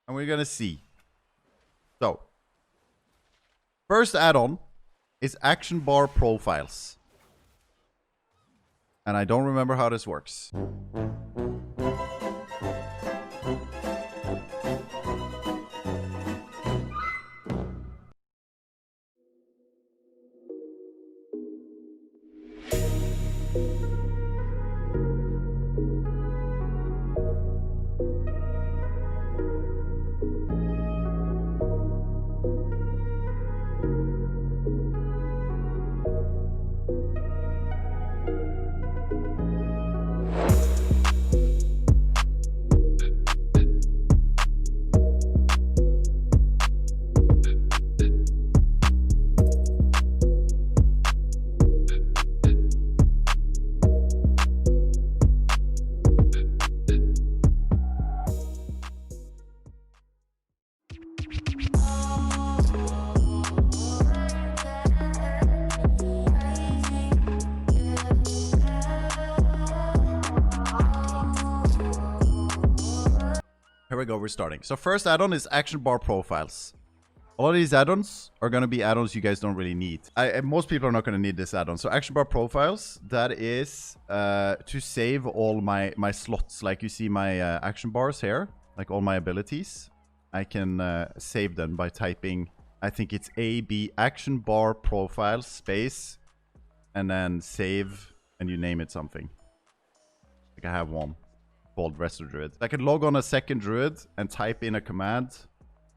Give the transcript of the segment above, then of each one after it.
And we're gonna see. So, first add-on is action bar profiles. And I don't remember how this works. Here we go, we're starting. So first add-on is action bar profiles. A lot of these add-ons are going to be add-ons you guys don't really need. Most people are not going to need this add-on. So action bar profiles, that is to save all my slots. Like you see my action bars here, like all my abilities. I can save them by typing, I think it's AB action bar profile space and then save and you name it something. Like I have one called Resto Druid. I can log on a second Druid and type in a command.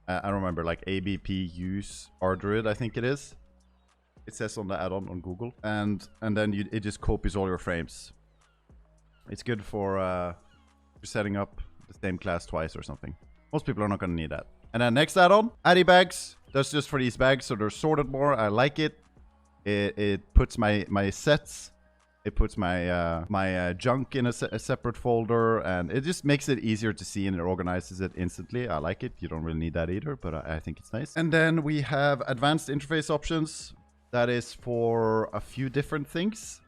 I don't remember, like ABP use rdruid, I think it is. It says on the add-on on Google. And then it just copies all your frames. It's good for setting up the same class twice or something. Most people are not going to need that. And then next add-on, AdiBags. That's just for these bags, so they're sorted more. I like it. It puts my sets. It puts my junk in a separate folder, and it just makes it easier to see, and it organizes it instantly. I like it. You don't really need that either, but I think it's nice. And then we have advanced interface options. That is for a few different things.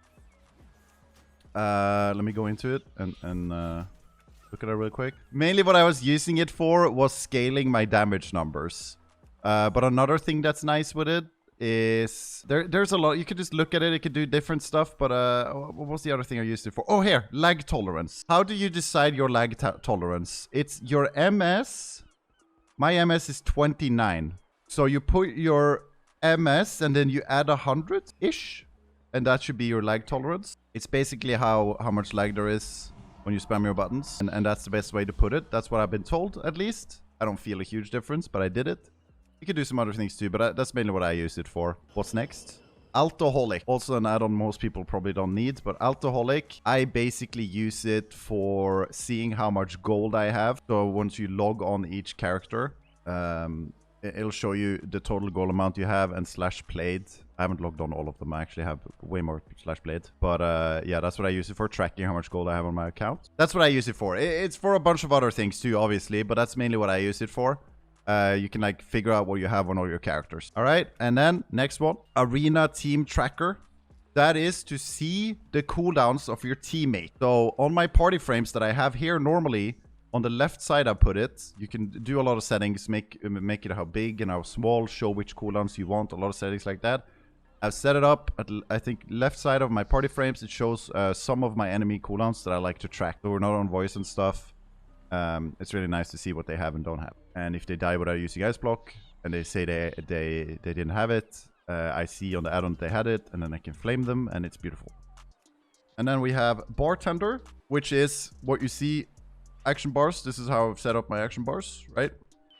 Let me go into it and look at it real quick. Mainly what I was using it for was scaling my damage numbers. But another thing that's nice with it is there's a lot. You could just look at it. It could do different stuff. But what was the other thing I used it for? Oh, here, lag tolerance. How do you decide your lag tolerance? It's your MS. My MS is 29. So you put your MS and then you add 100-ish. And that should be your lag tolerance. It's basically how much lag there is when you spam your buttons. And that's the best way to put it. That's what I've been told, at least. I don't feel a huge difference, but I did it. You could do some other things too, but that's mainly what I use it for. What's next? Altoholic. Also an add-on most people probably don't need, but Altoholic, I basically use it for seeing how much gold I have. So once you log on each character, it'll show you the total gold amount you have and /played. I haven't logged on all of them. I actually have way more /played. But yeah, that's what I use it for, tracking how much gold I have on my account. That's what I use it for. It's for a bunch of other things too, obviously, but that's mainly what I use it for. You can like figure out what you have on all your characters. All right, and then next one, Arena Team Tracker. That is to see the cooldowns of your teammate. So on my party frames that I have here, normally on the left side I put it. You can do a lot of settings, make it how big and how small, show which cooldowns you want, a lot of settings like that. I've set it up at, I think, left side of my party frames. It shows some of my enemy cooldowns that I like to track. So we're not on voice and stuff. It's really nice to see what they have and don't have. And if they die without using ice block and they say they didn't have it, I see on the add-on they had it, and then I can flame them, and it's beautiful. And then we have Bartender, which is what you see action bars. This is how I've set up my action bars, right?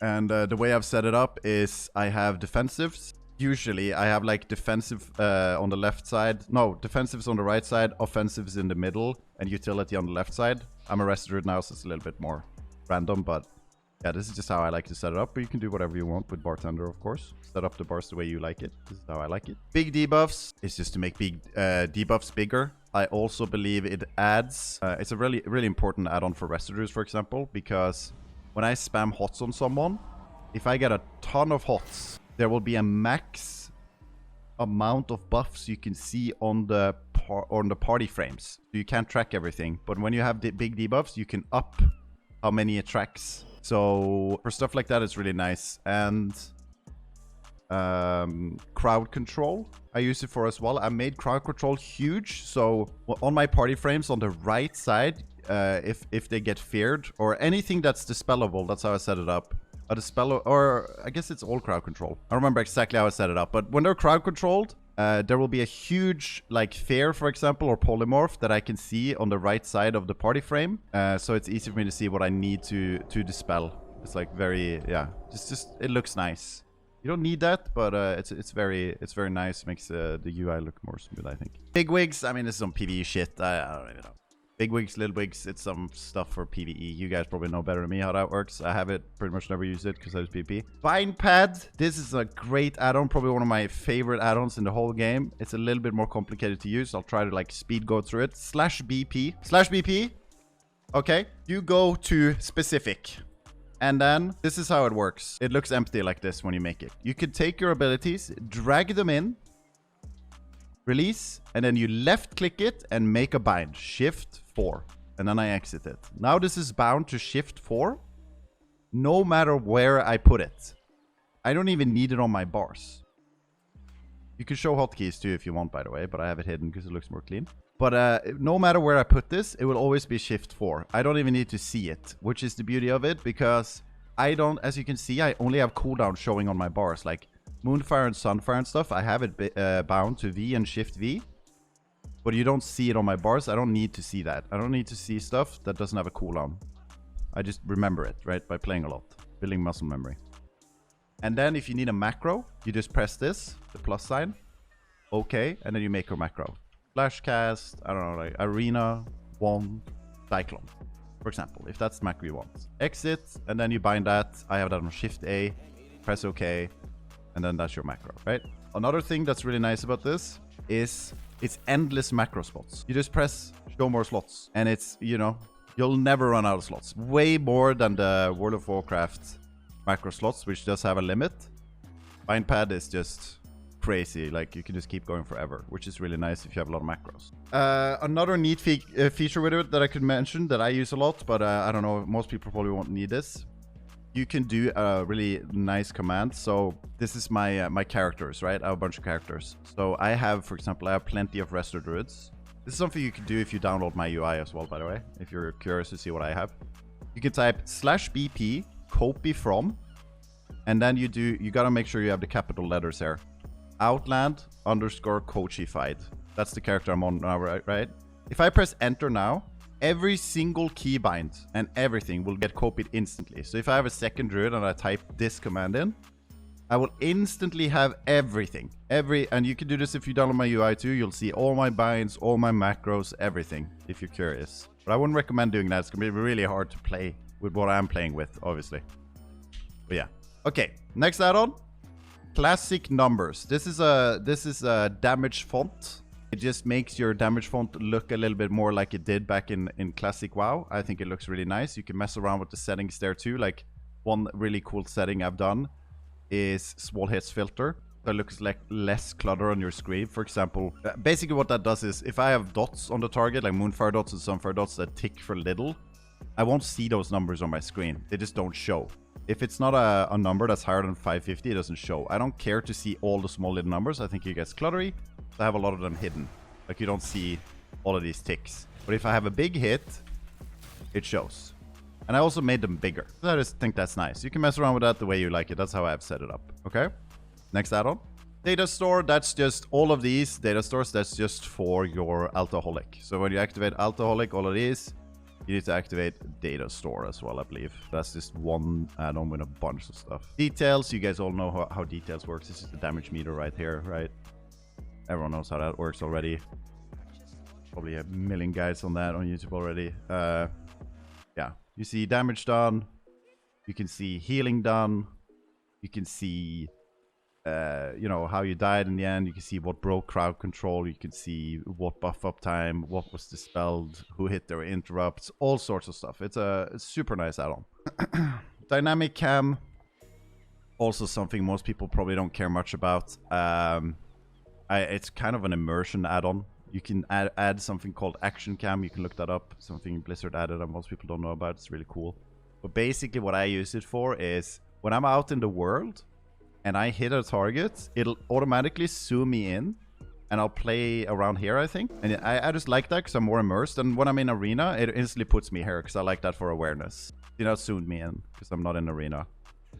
And the way I've set it up is I have defensives. Usually I have like defensive on the left side. No, defensives on the right side, offensives in the middle, and utility on the left side. I'm a Restored now, so it's a little bit more random, but yeah, this is just how I like to set it up. But you can do whatever you want with Bartender, of course. Set up the bars the way you like it. This is how I like it. Bigdebuffs is just to make big debuffs bigger. I also believe it adds... it's a really important add-on for Restored, for example, because when I spam hots on someone, if I get a ton of hots, there will be a max amount of buffs you can see on the party frames. So you can't track everything. But when you have the big debuffs, you can up how many it tracks So for stuff like that, it's really nice. And crowd control, I use it for as well. I made crowd control huge. So on my party frames on the right side, if they get feared or anything that's dispellable, that's how I set it up. A dispel, or I guess it's all crowd control. I don't remember exactly how I set it up, but when they're crowd controlled, there will be a huge like fear, for example, or polymorph that I can see on the right side of the party frame. So it's easy for me to see what I need to dispel. It's like very, yeah, just it looks nice. You don't need that, but it's very nice. Makes the UI look more smooth, I think. Bigwigs, I mean, this is some PvE shit. I don't even know. Bigwigs, Littlewigs, it's some stuff for PvE. You guys probably know better than me how that works. I have it, pretty much never use it because I use PvP. Bindpad, this is a great add-on, probably one of my favorite add-ons in the whole game. It's a little bit more complicated to use. I'll try to like speed go through it. /BP, okay, you go to specific. And then this is how it works. It looks empty like this when you make it. You can take your abilities, drag them in, release, and then you left click it and make a bind. Shift 4. And then I exit it. Now this is bound to shift 4 no matter where I put it. I don't even need it on my bars. You can show hotkeys too if you want, by the way, but I have it hidden because it looks more clean. But no matter where I put this, it will always be shift 4. I don't even need to see it, which is the beauty of it, because I don't, as you can see, I only have cooldown showing on my bars. Like Moonfire and Sunfire and stuff, I have it bound to V and shift V. But you don't see it on my bars. I don't need to see that. I don't need to see stuff that doesn't have a cooldown. I just remember it, right? By playing a lot. Building muscle memory. And then if you need a macro, you just press this, the plus sign. Okay, and then you make your macro. Flashcast, I don't know, like Arena, Wand, Cyclone, for example, if that's the macro you want. Exit, and then you bind that. I have that on Shift A, press OK, and then that's your macro, right? Another thing that's really nice about this is it's endless macro spots. You just press show more slots, and it's, you know, you'll never run out of slots. Way more than the World of Warcraft macro slots, which does have a limit. Bindpad is just crazy. Like, you can just keep going forever, which is really nice if you have a lot of macros. Another neat feature with it that I could mention that I use a lot, but I don't know, most people probably won't need this. You can do a really nice command. So this is my my characters, right? I have a bunch of characters. So I have, for example, I have plenty of Resto Druids. This is something you can do if you download my UI as well, by the way, if you're curious to see what I have. You can type /BP copy from, and then you gotta make sure you have the capital letters here. Outland _ coachified. That's the character I'm on now, right? If I press enter now, every single keybind and everything will get copied instantly. So if I have a second druid and I type this command in, I will instantly have everything. And you can do this if you download my UI too. You'll see all my binds, all my macros, everything, if you're curious. But I wouldn't recommend doing that. It's gonna be really hard to play with what I'm playing with, obviously. But yeah. Okay, next add-on. Classicnumbers. This is a damage font. It just makes your damage font look a little bit more like it did back in Classic WoW. I think it looks really nice. You can mess around with the settings there too. Like, one really cool setting I've done is small hits filter. That looks like less clutter on your screen. For example, basically what that does is if I have dots on the target, like Moonfire dots and Sunfire dots that tick for little, I won't see those numbers on my screen. They just don't show. If it's not a number that's higher than 550, it doesn't show. I don't care to see all the small little numbers. I think it gets cluttery. I have a lot of them hidden. Like, you don't see all of these ticks. But if I have a big hit, it shows. And I also made them bigger. I just think that's nice. You can mess around with that the way you like it. That's how I've set it up. Okay? Next add-on. Data store, that's just all of these data stores. That's just for your Altoholic. So when you activate Altoholic, all of these, you need to activate data store as well, I believe. That's just one add-on with a bunch of stuff. Details, you guys all know how details works. This is the damage meter right here, right? Everyone knows how that works already. Probably a million guys on that on YouTube already. Yeah, you see damage done. You can see healing done. You can see, you know, how you died in the end. You can see what broke crowd control. You can see what buff up time, what was dispelled, who hit their interrupts, all sorts of stuff. It's a super nice add-on. DynamicCam, also something most people probably don't care much about. It's kind of an immersion add-on. You can add something called Action Cam. You can look that up. Something Blizzard added that most people don't know about. It's really cool. But basically what I use it for is when I'm out in the world and I hit a target, it'll automatically zoom me in and I'll play around here, I think. And I just like that because I'm more immersed. And when I'm in arena, it instantly puts me here because I like that for awareness. You know, zoomed me in because I'm not in arena.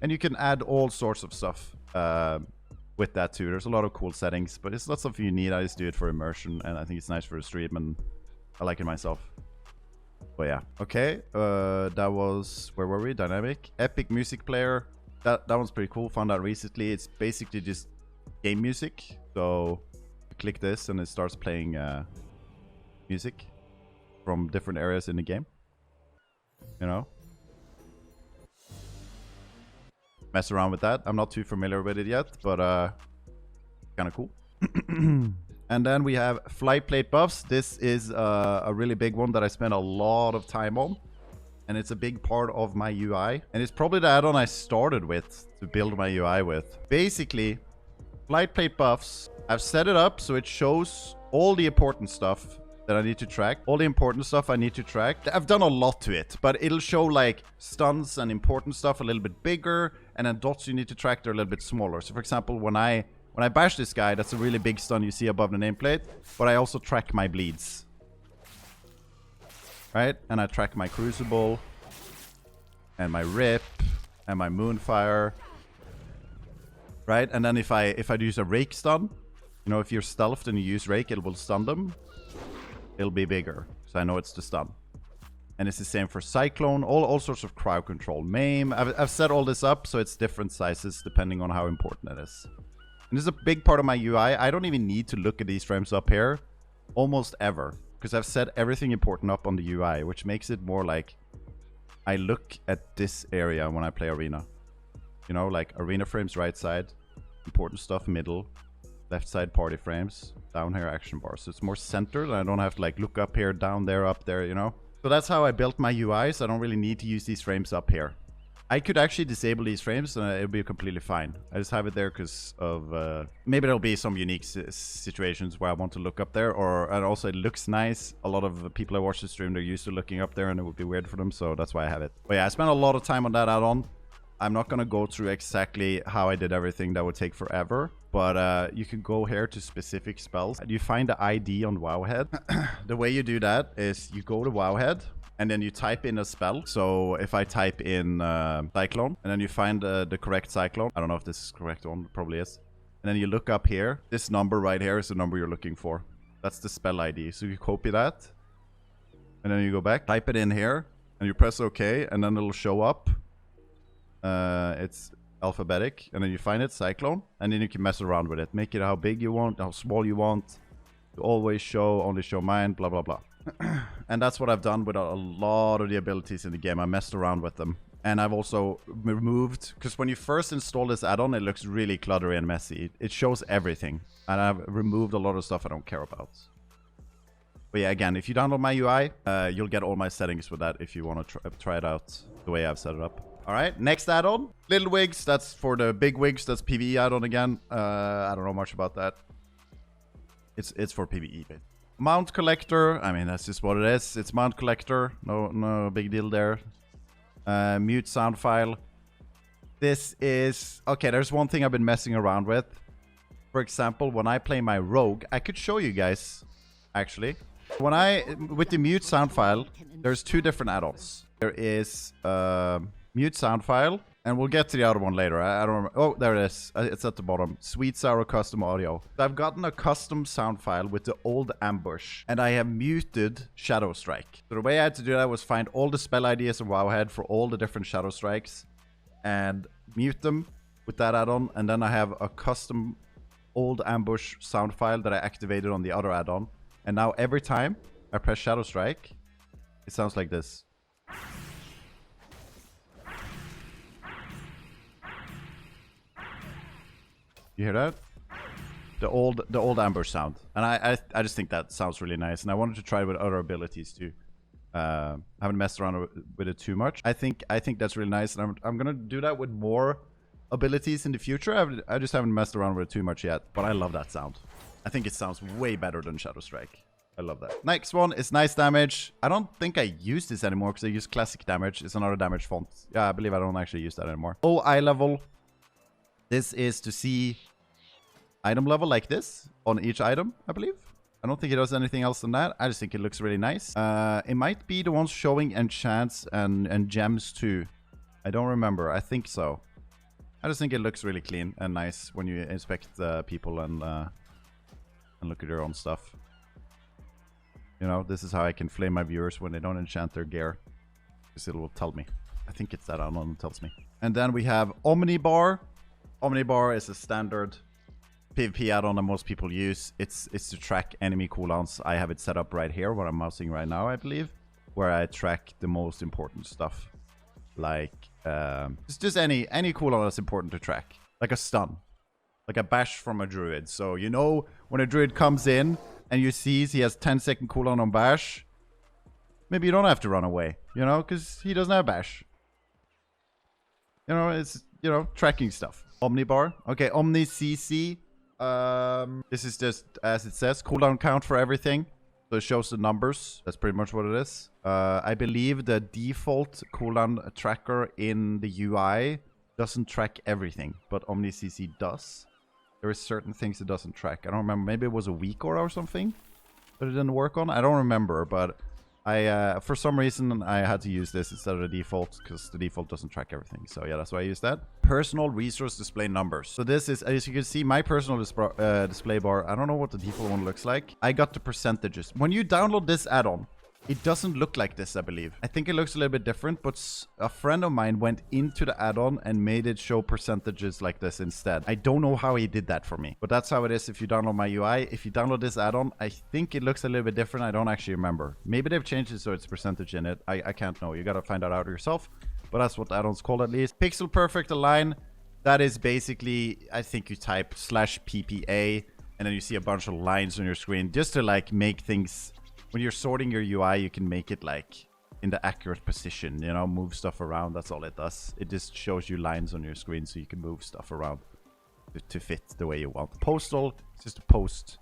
And you can add all sorts of stuff with that too. There's a lot of cool settings, but it's not something you need. I just do it for immersion, and I think it's nice for the stream, and I like it myself. But yeah, okay. That was, where were we? Dynamic. EpicMusicPlayer. That one's pretty cool. Found out recently. It's basically just game music. So you click this, and it starts playing music from different areas in the game. You know? Mess around with that. I'm not too familiar with it yet, but kind of cool. And then we have FlyPlateBuffs. This is a really big one that I spent a lot of time on, and it's a big part of my UI, and it's probably the add-on I started with to build my UI with. Basically, FlyPlateBuffs, I've set it up so it shows all the important stuff that I need to track. All the important stuff I need to track. I've done a lot to it, but it'll show like stuns and important stuff a little bit bigger, and then dots you need to track, they're a little bit smaller. So for example, when I bash this guy, that's a really big stun you see above the nameplate, but I also track my bleeds. Right? And I track my crucible, and my rip, and my moonfire. Right? And then if I use a rake stun, you know, if you're stealthed and you use rake, it will stun them. It'll be bigger, so I know it's the stun. And it's the same for Cyclone, all sorts of crowd control. Maim, I've set all this up so it's different sizes depending on how important it is. And this is a big part of my UI. I don't even need to look at these frames up here almost ever, because I've set everything important up on the UI, which makes it more like I look at this area when I play arena. You know, like arena frames right side, important stuff middle, left side party frames, down here action bars. So it's more centered, and I don't have to like look up here, down there, up there, you know. So that's how I built my UI, so I don't really need to use these frames up here. I could actually disable these frames and it'll be completely fine. I just have it there because of maybe there'll be some unique situations where I want to look up there, and also it looks nice. A lot of the people I watch the stream, they're used to looking up there and it would be weird for them, so that's why I have it. But yeah, I spent a lot of time on that add-on. I'm not gonna go through exactly how I did everything. That would take forever. But you can go here to specific spells. You find the ID on Wowhead. The way you do that is you go to Wowhead and then you type in a spell. So if I type in Cyclone, and then you find the correct Cyclone. I don't know if this is the correct one. It probably is. And then you look up here. This number right here is the number you're looking for. That's the spell ID. So you copy that. And then you go back, type it in here, and you press OK, and then it'll show up. It's alphabetic, and then you find it, Cyclone, and then you can mess around with it. Make it how big you want, how small you want. You always show, only show mine, blah, blah, blah. And that's what I've done with a lot of the abilities in the game. I messed around with them. And I've also removed, because when you first install this add-on, it looks really cluttery and messy. It shows everything. And I've removed a lot of stuff I don't care about. But yeah, again, if you download my UI, you'll get all my settings with that if you want to try it out the way I've set it up. All right, next add-on, Littlewigs. That's for the Bigwigs. That's PvE add-on again. I don't know much about that. It's for PvE. Mount Collector. I mean, that's just what it is. It's Mount Collector. No big deal there. Mutesoundfile. This is okay. There's one thing I've been messing around with. For example, when I play my rogue, I could show you guys actually. With the Mutesoundfile, there's two different add-ons. There is Mutesoundfile, and we'll get to the other one later. I don't remember. Oh, there it is. It's at the bottom. Sweetsours custom audio. So I've gotten a custom sound file with the old ambush, and I have muted Shadow Strike. So the way I had to do that was find all the spell ideas in Wowhead for all the different Shadow Strikes and mute them with that add-on, and then I have a custom old ambush sound file that I activated on the other add-on. And now every time I press Shadow Strike, it sounds like this. You hear that? The old ambush sound. And I just think that sounds really nice. And I wanted to try it with other abilities too. I haven't messed around with it too much. I think that's really nice. And I'm gonna do that with more abilities in the future. I just haven't messed around with it too much yet. But I love that sound. I think it sounds way better than Shadow Strike. I love that. Next one is Nicedamage. I don't think I use this anymore because I use Classicnumbers. It's another damage font. Yeah, I believe I don't actually use that anymore. Oh, eye level. This is to see item level like this on each item, I believe. I don't think it does anything else than that. I just think it looks really nice. It might be the ones showing enchants and gems too. I don't remember. I think so. I just think it looks really clean and nice when you inspect people and look at your own stuff. You know, this is how I can flame my viewers when they don't enchant their gear. Because it will tell me. I think it's that addon that tells me. And then we have Omnibar. Omnibar is a standard PvP add-on that most people use. It's to track enemy cooldowns. I have it set up right here, where I'm mousing right now, I believe. Where I track the most important stuff. Like, it's just any cooldown that's important to track. Like a stun. Like a bash from a druid. So, you know, when a druid comes in, and you see he has 10-second cooldown on bash, maybe you don't have to run away, you know, because he doesn't have bash. You know, it's, you know, tracking stuff. Omnibar. Okay, Omnicc. This is just, as it says, cooldown count for everything. So it shows the numbers. That's pretty much what it is. I believe the default cooldown tracker in the UI doesn't track everything, but Omnicc does. There is certain things it doesn't track. I don't remember. Maybe it was a Weakauras or something that it didn't work on. I don't remember, but I for some reason I had to use this instead of the default because the default doesn't track everything. So yeah, that's why I use that. Personal resource display numbers. So this is, as you can see, my personal display bar. I don't know what the default one looks like. I got the percentages. When you download this add-on, it doesn't look like this, I believe. I think it looks a little bit different, but a friend of mine went into the add-on and made it show percentages like this instead. I don't know how he did that for me, but that's how it is if you download my UI. If you download this add-on, I think it looks a little bit different. I don't actually remember. Maybe they've changed it so it's percentage in it. I can't know. You gotta find that out yourself, but that's what the add-on's called at least. Pixel Perfect Align. That is basically, I think you type /PPA, and then you see a bunch of lines on your screen just to like make things... When you're sorting your UI, you can make it like in the accurate position, you know, move stuff around. That's all it does. It just shows you lines on your screen so you can move stuff around to fit the way you want. Postal, it's just a post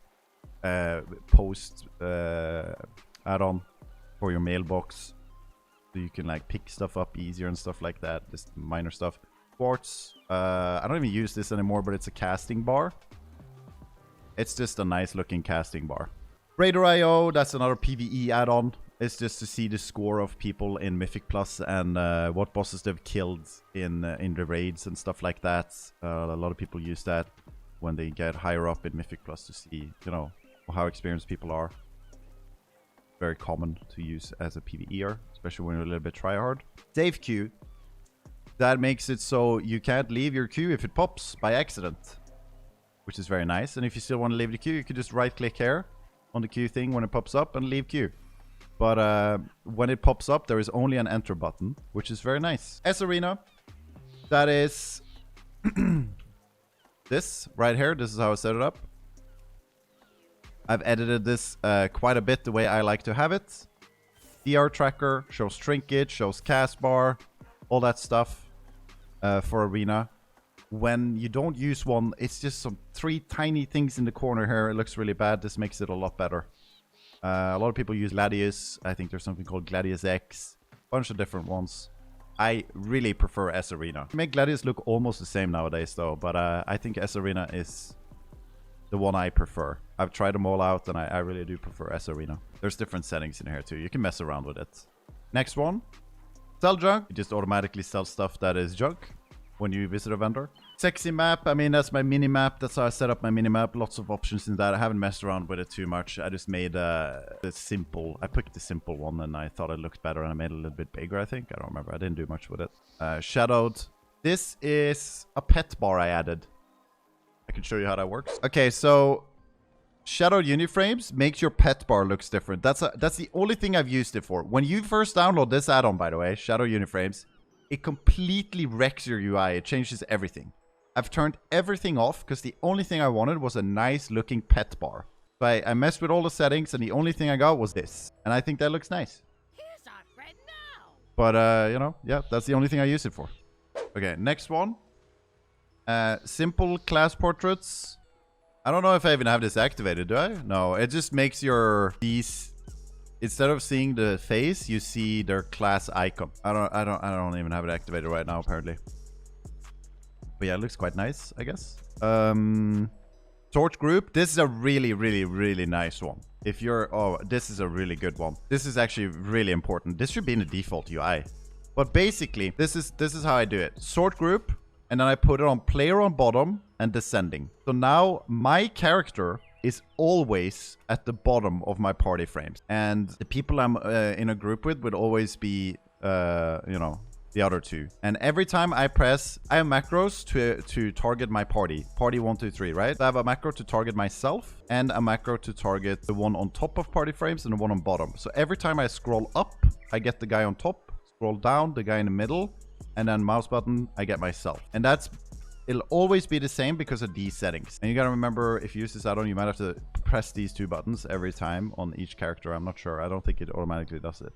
add-on for your mailbox. So you can like pick stuff up easier and stuff like that. Just minor stuff. Quartz, I don't even use this anymore, but it's a casting bar. It's just a nice looking casting bar. Raider.io, that's another PvE add-on. It's just to see the score of people in Mythic Plus and what bosses they've killed in the raids and stuff like that. A lot of people use that when they get higher up in Mythic Plus to see, you know, how experienced people are. Very common to use as a PvEer, especially when you're a little bit tryhard. SafeQueue, that makes it so you can't leave your queue if it pops by accident, which is very nice. And if you still want to leave the queue, you can just right-click here on the queue thing when it pops up and leave queue. But when it pops up, there is only an enter button, which is very nice. sArena, that is this right here. This is how I set it up. I've edited this quite a bit the way I like to have it. DR tracker, shows trinket, shows cast bar, all that stuff for Arena. When you don't use one, it's just some 3 tiny things in the corner here. It looks really bad. This makes it a lot better. A lot of people use Gladius. I think there's something called Gladius X. Bunch of different ones. I really prefer sArena. Make Gladius look almost the same nowadays though, but I think sArena is the one I prefer. I've tried them all out and I really do prefer sArena. There's different settings in here too. You can mess around with it. Next one. Selljunk. You just automatically sell stuff that is junk when you visit a vendor. SexyMap, I mean, that's my mini-map. That's how I set up my mini-map. Lots of options in that. I haven't messed around with it too much. I just made the simple. I picked the simple one and I thought it looked better and I made it a little bit bigger, I think. I don't remember. I didn't do much with it. Shadowed. This is a pet bar I added. I can show you how that works. Okay, so shadowed uniframes makes your pet bar looks different. That's the only thing I've used it for. When you first download this add-on, by the way, shadow uniframes, it completely wrecks your UI. It changes everything. I've turned everything off because the only thing I wanted was a nice looking pet bar. So I messed with all the settings and the only thing I got was this. And I think that looks nice. Here's our friend now. But, you know, yeah, that's the only thing I use it for. Okay, next one. Simple class portraits. I don't know if I even have this activated, do I? No, it just makes these instead of seeing the face, you see their class icon. I don't even have it activated right now, apparently. But yeah, it looks quite nice, I guess. Sortgroup. This is a really nice one. If you're... Oh, this is a really good one. This is actually really important. This should be in the default UI. But basically, this is how I do it. Sortgroup, and then I put it on player on bottom and descending. So now my character is always at the bottom of my party frames. And the people I'm in a group with would always be, you know, the other two. And every time I press, I have macros to target my party. Party 1, 2, 3, right? So I have a macro to target myself and a macro to target the one on top of party frames and the one on bottom. So every time I scroll up, I get the guy on top. Scroll down, the guy in the middle. And then mouse button, I get myself. And it'll always be the same because of these settings. And you gotta remember, if you use this add-on, you might have to press these 2 buttons every time on each character. I'm not sure. I don't think it automatically does it.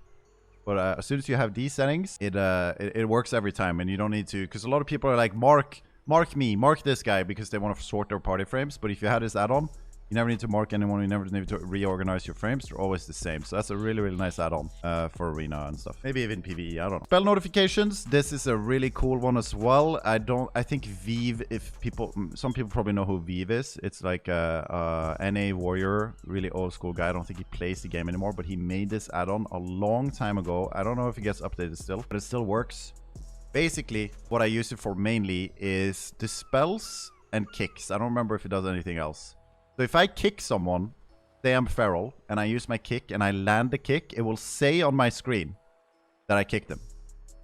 But as soon as you have these settings, it works every time, and you don't need to, because a lot of people are like, mark this guy, because they want to sort their party frames. But if you have this add-on, you never need to mark anyone, you never need to reorganize your frames. They're always the same. So that's a really nice add-on for Arena and stuff. Maybe even PvE, I don't know. Spell notifications. This is a really cool one as well. I think Vive, some people probably know who Vive is. It's like a NA warrior, really old school guy. I don't think he plays the game anymore, but he made this add-on a long time ago. I don't know if it gets updated still, but it still works. Basically, what I use it for mainly is the spells and kicks. I don't remember if it does anything else. So if I kick someone, say I'm feral, and I use my kick and I land the kick, it will say on my screen that I kicked them.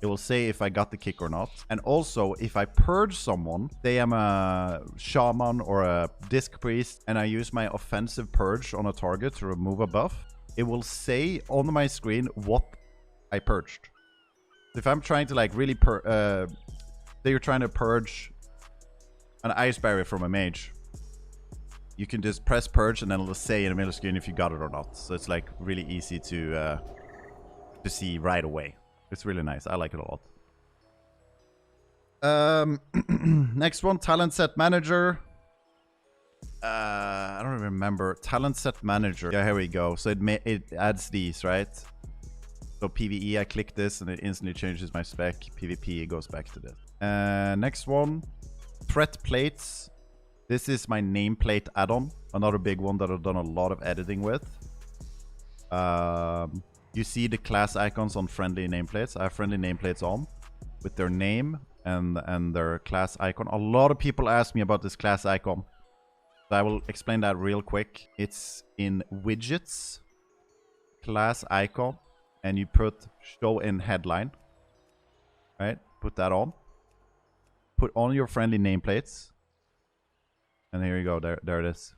It will say if I got the kick or not. And also, if I purge someone, say I'm a shaman or a disc priest, and I use my offensive purge on a target to remove a buff, it will say on my screen what I purged. So if I'm trying to like really say you're trying to purge an ice barrier from a mage, you can just press purge and then it'll say in the middle screen if you got it or not. So it's like really easy to see right away. It's really nice. I like it a lot. Next one, Talentsetmanager. I don't remember. Talentsetmanager. Yeah, here we go. So it adds these, right? So PvE, I click this and it instantly changes my spec. PvP, it goes back to this. Next one, Threatplates. This is my nameplate add-on, another big one that I've done a lot of editing with. You see the class icons on friendly nameplates. I have friendly nameplates on with their name and their class icon. A lot of people ask me about this class icon. So I will explain that real quick. It's in widgets, class icon, and you put show in headline. Right? Put that on. Put on your friendly nameplates. And here you go, there it is.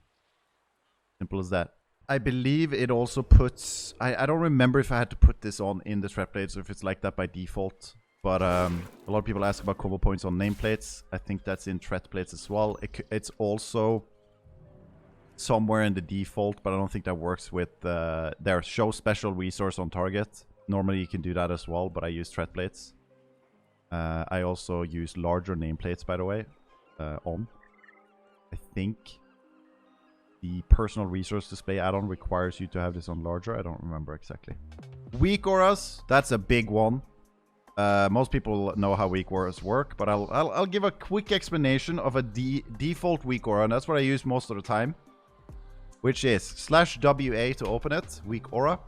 Simple as that. I believe it also puts... I don't remember if I had to put this on in the Threatplates or if it's like that by default. But a lot of people ask about combo points on nameplates. I think that's in Threatplates as well. It's also somewhere in the default, but I don't think that works with their show special resource on target. Normally you can do that as well, but I use Threatplates. I also use larger nameplates, by the way, on. I think the personal resource display add-on requires you to have this on larger. I don't remember exactly. Weakauras, that's a big one. Most people know how Weakauras work, but I'll give a quick explanation of a default Weakaura, and that's what I use most of the time, which is /WA to open it, Weakaura.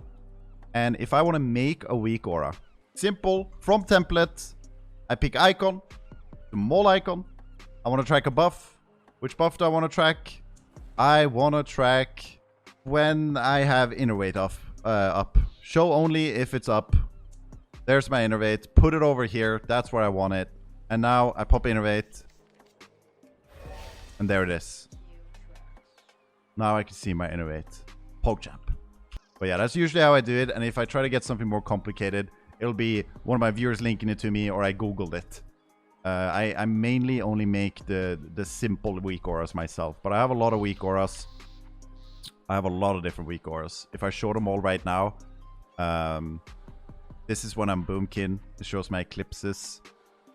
And if I want to make a Weakaura, simple, from template, I pick icon, small icon. I want to track a buff. Which buff do I want to track? I want to track when I have innervate up. Show only if it's up. There's my innervate. Put it over here. That's where I want it. And now I pop innervate. And there it is. Now I can see my innervate. PogChamp. But yeah, that's usually how I do it. And if I try to get something more complicated, it'll be one of my viewers linking it to me or I Googled it. I mainly only make the simple Weakauras myself, but I have a lot of Weakauras. I have a lot of different Weakauras. If I show them all right now, this is when I'm Boomkin. It shows my eclipses.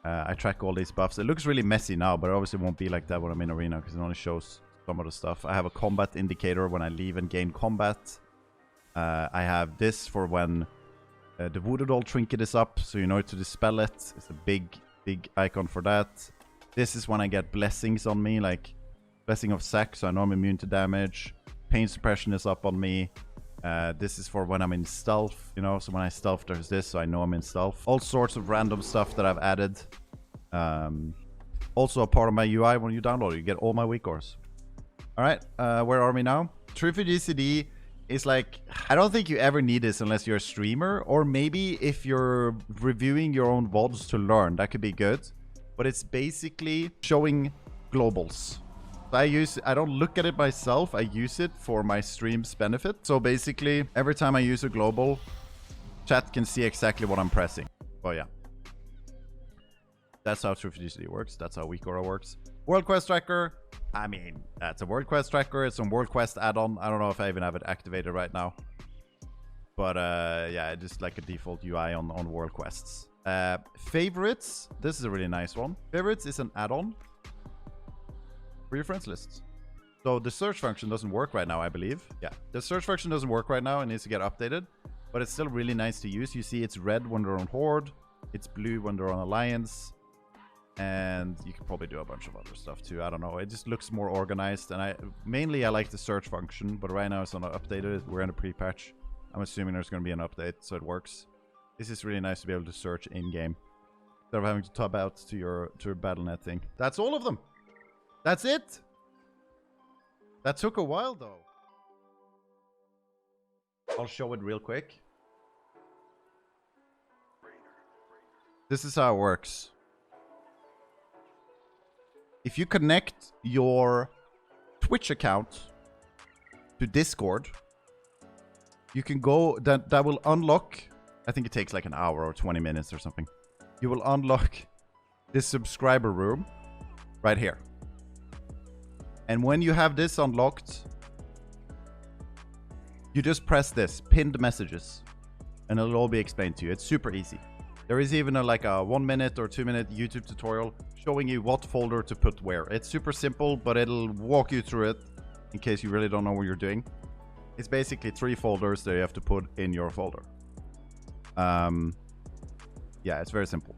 I track all these buffs. It looks really messy now, but it obviously won't be like that when I'm in Arena because it only shows some of the stuff. I have a combat indicator when I leave and gain combat. I have this for when the Voodoo Doll trinket is up, so you know to dispel it. It's a big icon for that. This is when I get blessings on me, like Blessing of Sex, so I know I'm immune to damage. Pain suppression is up on me. This is for when I'm in stealth, you know, so when I stealth there's this, so I know I'm in stealth. All sorts of random stuff that I've added. Also a part of my UI when you download it, you get all my Weakauras. Alright, where are we now? Trufigcd is like, I don't think you ever need this unless you're a streamer, or maybe if you're reviewing your own VODs to learn, that could be good. But it's basically showing globals. I don't look at it myself, I use it for my stream's benefit. So basically, every time I use a global, chat can see exactly what I'm pressing. Oh yeah. That's how Trufigcd works, that's how Weakaura works. World Quest Tracker, I mean, that's a World Quest Tracker, it's a World Quest add-on. I don't know if I even have it activated right now. But yeah, just like a default UI on World Quests. Favorites, this is a really nice one. Favorites is an add-on for your friends list. So the search function doesn't work right now, I believe. Yeah, the search function doesn't work right now and needs to get updated. But it's still really nice to use. You see it's red when they're on Horde. It's blue when they're on Alliance. And you can probably do a bunch of other stuff too. I don't know. It just looks more organized. And mainly I like the search function. But right now it's not updated. We're in a pre-patch. I'm assuming there's going to be an update so it works. This is really nice to be able to search in-game instead of having to tab out to your Battle.net thing. That's all of them. That's it. That took a while though. I'll show it real quick. This is how it works. If you connect your Twitch account to Discord, you can go, that will unlock, I think it takes like an hour or 20 minutes or something. You will unlock this subscriber room right here. And when you have this unlocked, you just press this, pinned messages, and it'll all be explained to you. It's super easy. There is even like a 1 minute or 2 minute YouTube tutorial showing you what folder to put where. It's super simple, but it'll walk you through it in case you really don't know what you're doing. It's basically 3 folders that you have to put in your folder. Yeah, it's very simple.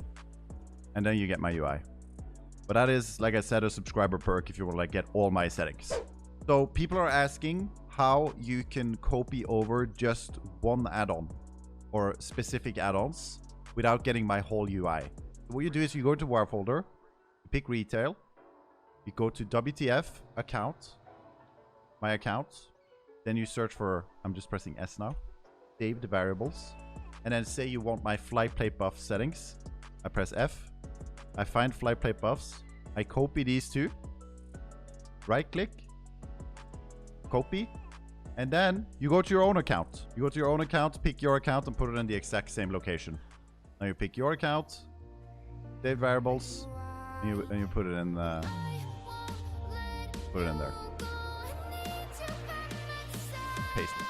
And then you get my UI. But that is, like I said, a subscriber perk if you want to like get all my settings. So people are asking how you can copy over just one add-on or specific add-ons without getting my whole UI. What you do is you go to WAR folder, you pick retail, you go to WTF account, my account, then you search for, I'm just pressing S now, save the variables, and then say you want my FlyPlateBuffs settings. I press F, I find FlyPlateBuffs, I copy these two, right click, copy, and then you go to your own account. You go to your own account, pick your account and put it in the exact same location. Now you pick your account, save variables, and you put it in there. Paste it.